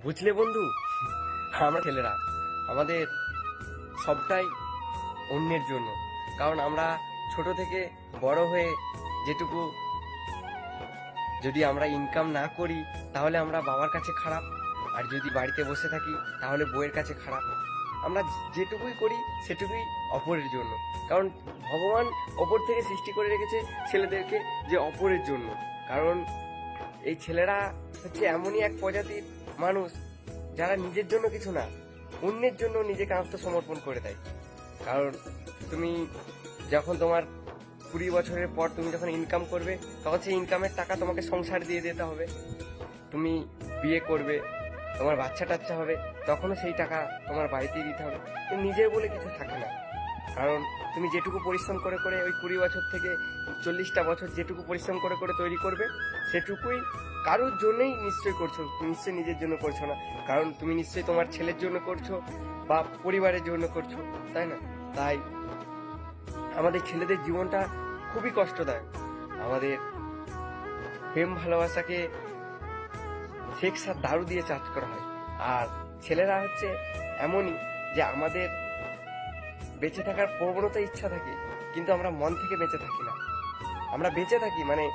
বুঝলে বন্ধু, আমরা ছেলেরা আমাদের সবটাই অন্যের জন্য। কারণ আমরা ছোট থেকে বড় হয়ে যেটুকু যদি আমরা ইনকাম না করি তাহলে আমরা বাবার কাছে খারাপ, আর যদি বাড়িতে বসে থাকি তাহলে বউয়ের কাছে খারাপ। আমরা যেটুকুই করি সেটুকুই অপরের জন্য। কারণ ভগবান অপর থেকে সৃষ্টি করে রেখেছে ছেলেদেরকে যে অপরের জন্য। কারণ এই ছেলেরা হচ্ছে এমনই এক প্রজাতির মানুষ যারা নিজের জন্য কিছু না, অন্যের জন্য নিজেকে আত্মসমর্পণ করে দেয়। কারণ তুমি যখন তোমার 20 বছরের পর তুমি যখন ইনকাম করবে, তখন সেই ইনকামের টাকা তোমাকে সংসার দিয়ে দিতে হবে। তুমি বিয়ে করবে, তোমার বাচ্চা টাচ্চা হবে, তখনও সেই টাকা তোমার বাড়িতেই দিতে হবে। কিন্তু নিজের বলে কিছু থাকে না। কারণ তুমি যেটুকু পরিশ্রম করে করে ওই 20 বছর থেকে 40টা বছর যেটুকু পরিশ্রম করে করে তৈরি করবে, সেটুকুই কারোর জন্যই নিশ্চয়ই করছো, নিশ্চয়ই নিজের জন্য করছো না। কারণ তুমি নিশ্চয়ই তোমার ছেলের জন্য করছো বা পরিবারের জন্য করছো, তাই না? তাই আমাদের ছেলেদের জীবনটা খুবই কষ্টদায়ক। আমাদের প্রেম ভালোবাসাকে সেক্স আর দারু দিয়ে চার্জ করা হয়। আর ছেলেরা হচ্ছে এমনই যে আমাদের বেঁচে থাকার প্রবণতা ইচ্ছা থাকে, কিন্তু আমরা মন থেকে বেঁচে থাকি না। আমরা বেঁচে থাকি মানে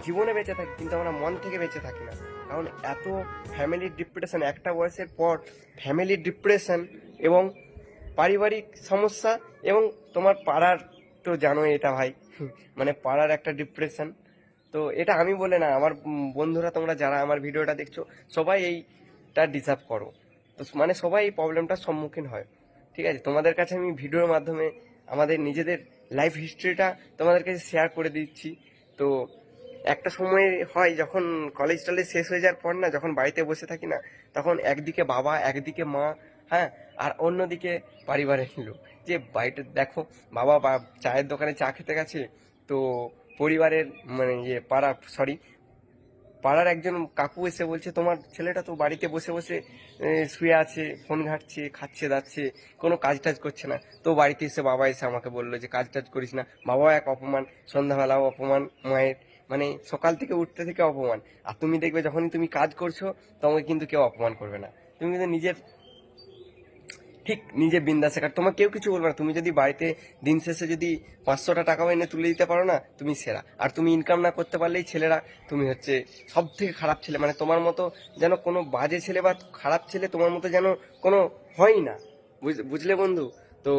জীবনে বেঁচে থাকি, কিন্তু আমরা মন থেকে বেঁচে থাকি না। কারণ এত ফ্যামিলির ডিপ্রেশন, একটা বয়সের পর ফ্যামিলির ডিপ্রেশন এবং পারিবারিক সমস্যা, এবং তোমার পাড়ার তো জানোই এটা ভাই, মানে পাড়ার একটা ডিপ্রেশন। তো এটা আমি বলে না, আমার বন্ধুরা তোমরা যারা আমার ভিডিওটা দেখছো সবাই এইটা ডিজার্ভ করো। তো মানে সবাই এই প্রবলেমটার সম্মুখীন হয়। ঠিক আছে, তোমাদের কাছে আমি ভিডিওর মাধ্যমে আমাদের নিজেদের লাইফ হিস্ট্রিটা তোমাদের কাছে শেয়ার করে দিচ্ছি। তো একটা সময় হয় যখন কলেজ টলেজ শেষ হয়ে যাওয়ার পর না, যখন বাড়িতে বসে থাকি না, তখন একদিকে বাবা, একদিকে মা, হ্যাঁ, আর অন্যদিকে পারিবারের লোক। যে বাড়িতে দেখো বাবা বা চায়ের দোকানে চা খেতে গেছে, তো পরিবারের মানে পাড়ার একজন কাকু এসে বলছে তোমার ছেলেটা তো বাড়িতে বসে বসে শুয়ে আছে, ফোন ঘাঁটছে, খাচ্ছে দাচ্ছে, কোনো কাজ টাজ করছে না। তো বাড়িতে এসে বাবা এসে আমাকে বললো যে কাজ টাজ করিস না। বাবা এক অপমান, সন্ধ্যাবেলাও অপমান মায়ের, মানে সকাল থেকে উঠতে থেকে অপমান। আর তুমি দেখবে যখনই তুমি কাজ করছো তোমাকে কিন্তু কেউ অপমান করবে না। তুমি কিন্তু নিজে বিন্দাসে কাট, তোমার কেউ কিছু বলবে না। তুমি যদি বাড়িতে দিন শেষে যদি 500টা টাকাও এনে তুলে দিতে পারো না, তুমি সেরা। আর তুমি ইনকাম না করতে পারলেই ছেলেরা, তুমি হচ্ছে সব থেকে খারাপ ছেলে। মানে তোমার মতো যেন কোনো বাজে ছেলে বা খারাপ ছেলে তোমার মতো যেন কোনো হয়ই না। বুঝলে বন্ধু? তো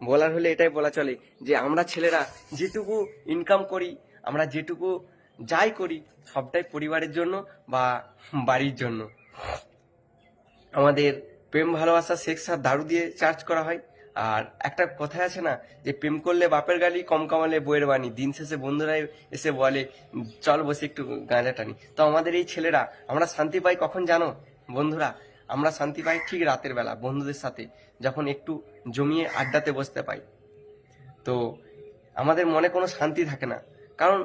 বলার হলে এটাই বলা চলে যে আমরা ছেলেরা যেটুকু ইনকাম করি, আমরা যেটুকু যাই করি, সবটাই পরিবারের জন্য বা বাড়ির জন্য। আমাদের প্রেম ভালোবাসা সেক্স আর দারু দিয়ে চার্জ করা হয়। আর একটা কথা আছে না, যে প্রেম করলে বাপের গালি, কম কামালে বইয়ের বাণী। দিন শেষে বন্ধুরাই এসে বলে চল বসে একটু গাঁজা টানি। তো আমাদের এই ছেলেরা, আমরা শান্তি পাই কখন জানো বন্ধুরা? আমরা শান্তি পাই ঠিক রাতের বেলা বন্ধুদের সাথে, যখন একটু জমিয়ে আড্ডাতে বসতে পাই। তো আমাদের মনে কোনো শান্তি থাকে না। কারণ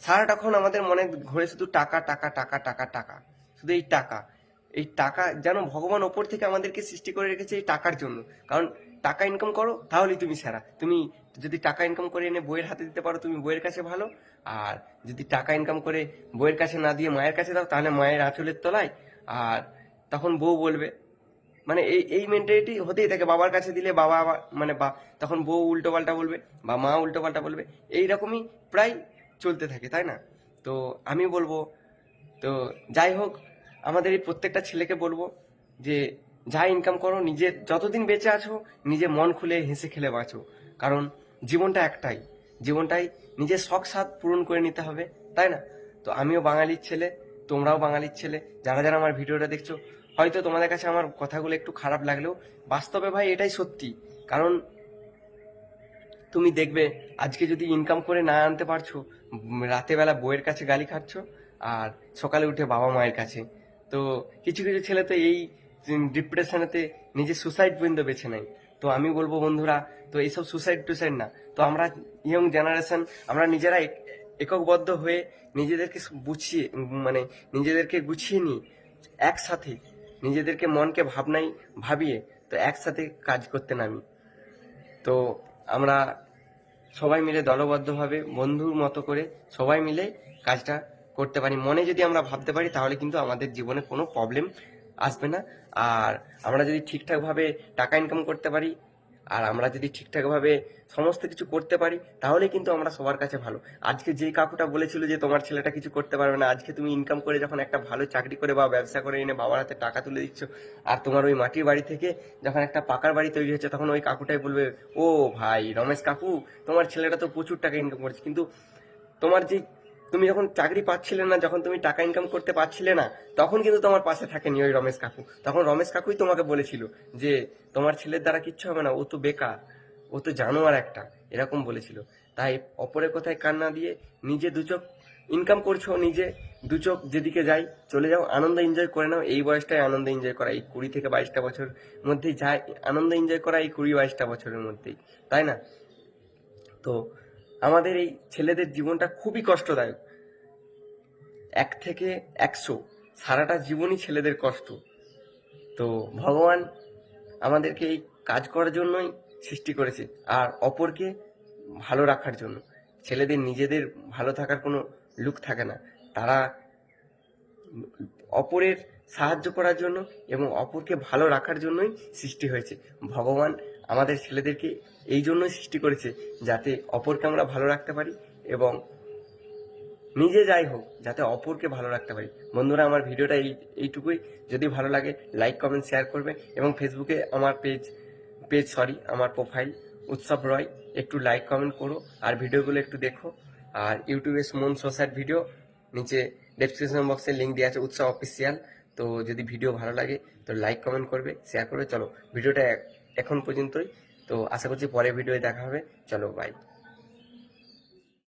সারাটাক্ষণ আমাদের মনে ঘুরে শুধু টাকা টাকা টাকা টাকা টাকা, শুধু এই টাকা। এই টাকা যেন ভগবান ওপর থেকে আমাদেরকে সৃষ্টি করে রেখেছে এই টাকার জন্য। কারণ টাকা ইনকাম করো তাহলেই তুমি সেরা। তুমি যদি টাকা ইনকাম করে এনে বইয়ের হাতে দিতে পারো, তুমি বইয়ের কাছে ভালো। আর যদি টাকা ইনকাম করে বইয়ের কাছে না দিয়ে মায়ের কাছে দাও, তাহলে মায়ের আঁচলের তলায়। আর তখন বউ বলবে, মানে এই এই মেন্টালিটি হতেই থাকে। বাবার কাছে দিলে বাবা মানে তখন বউ উল্টো পাল্টা বলবে বা মা উল্টো পাল্টা বলবে। এইরকমই প্রায় চলতে থাকে, তাই না? তো আমি বলবো, তো যাই হোক, আমাদের এই প্রত্যেকটা ছেলেকে বলবো যে যা ইনকাম করো, নিজের যতদিন বেঁচে আছো নিজে মন খুলে হেসে খেলে বাঁচো। কারণ জীবনটা একটাই, জীবনটাই নিজের শখ সাধ পূরণ করে নিতে হবে, তাই না? তো আমিও বাঙালির ছেলে, তোমরাও বাঙালির ছেলে। যারা যারা আমার ভিডিওটা দেখছো, হয়তো তোমাদের কাছে আমার কথাগুলো একটু খারাপ লাগলেও বাস্তবে ভাই এটাই সত্যি। কারণ তুমি দেখবে আজকে যদি ইনকাম করে না আনতে পারছো, রাতে বেলা বউয়ের কাছে গালি খাচ্ছ, আর সকালে উঠে বাবা মায়ের কাছে। তো কিছু কিছু ছেলে তো এই ডিপ্রেশনেতে নিজের সুসাইড পর্যন্ত বেছে নেয়। তো আমি বলবো বন্ধুরা, তো এইসব সুসাইড টুসাইড না, তো আমরা ইয়ং জেনারেশন, আমরা নিজেরা এককবদ্ধ হয়ে নিজেদেরকে গুছিয়ে মানে নিজেদেরকে গুছিয়ে নিই একসাথে, নিজেদেরকে মনকে ভাবিয়ে তো একসাথে কাজ করতে নামি। তো আমরা সবাই মিলে দলবদ্ধভাবে বন্ধুর মতো করে সবাই মিলে কাজটা করতে পারি। মনে যদি আমরা ভাবতে পারি তাহলে কিন্তু আমাদের জীবনে কোনো প্রবলেম আসবে না। আর আমরা যদি ঠিকঠাকভাবে টাকা ইনকাম করতে পারি, আর আমরা যদি ঠিকঠাকভাবে সমস্ত কিছু করতে পারি, তাহলে কিন্তু আমরা সবার কাছে ভালো। আজকে যে কাকুটা বলেছিল যে তোমার ছেলেটা কিছু করতে পারবে না, আজকে তুমি ইনকাম করে যখন একটা ভালো চাকরি করে বা ব্যবসা করে এনে বাবার হাতে টাকা তুলে দিচ্ছ, আর তোমার ওই মাটির বাড়ি থেকে যখন একটা পাকার বাড়ি তৈরি হচ্ছে, তখন ওই কাকুটাই বলবে, ও ভাই রমেশ কাকু, তোমার ছেলেটা তো প্রচুর টাকা ইনকাম করছে। কিন্তু তোমার যে, তুমি যখন চাকরি পাচ্ছিলে না, যখন তুমি টাকা ইনকাম করতে পারছিলে না, তখন কিন্তু তোমার পাশে থাকেনি ওই রমেশ কাকু। তখন রমেশ কাকুই তোমাকে বলেছিল যে তোমার ছেলের দ্বারা কিচ্ছু হবে না, ও তো বেকার, ও তো জানোয়ার একটা, এরকম বলেছিল। তাই অপরের কথায় কান না দিয়ে নিজে দু চোখ ইনকাম করছো, নিজে দু চোখ যেদিকে যাই চলে যাও, আনন্দ এনজয় করে নাও। এই বয়সটাই আনন্দ এনজয় করা, এই 20 থেকে 22টা বছর মধ্যেই যায় আনন্দ এনজয় করা, এই 20-22টা বছরের মধ্যেই, তাই না? তো আমাদের এই ছেলেদের জীবনটা খুবই কষ্টদায়ক, 1 থেকে 100 সারাটা জীবনই ছেলেদের কষ্ট। তো ভগবান আমাদেরকে এই কাজ করার জন্যই সৃষ্টি করেছে, আর অপরকে ভালো রাখার জন্য। ছেলেদের নিজেদের ভালো থাকার কোনো লুক থাকে না, তারা অপরের সাহায্য করার জন্য এবং অপরকে ভালো রাখার জন্যই সৃষ্টি হয়েছে। ভগবান আমাদের ছেলেদেরকে এই জন্যই সৃষ্টি করেছে, যাতে অপরকে আমরা ভালো রাখতে পারি এবং নিজে যাই হোক যাতে অপরকে ভালো রাখতে পারি। বন্ধুরা, আমার ভিডিওটা এইটুকুই। যদি ভালো লাগে লাইক কমেন্ট শেয়ার করবে, এবং ফেসবুকে আমার আমার প্রোফাইল উৎসব রয়, একটু লাইক কমেন্ট করো আর ভিডিওগুলো একটু দেখো। আর ইউটিউবে সুমন সোসাইট ভিডিও, নিচে ডেসক্রিপশন বক্সে লিঙ্ক দেওয়া আছে উৎসব অফিসিয়াল। তো যদি ভিডিও ভালো লাগে তো লাইক কমেন্ট করবে, শেয়ার করবে। চলো ভিডিওটা এখন পর্যন্তই, তো আশা করছি পরের ভিডিওয়ে দেখা হবে। চলো বাই।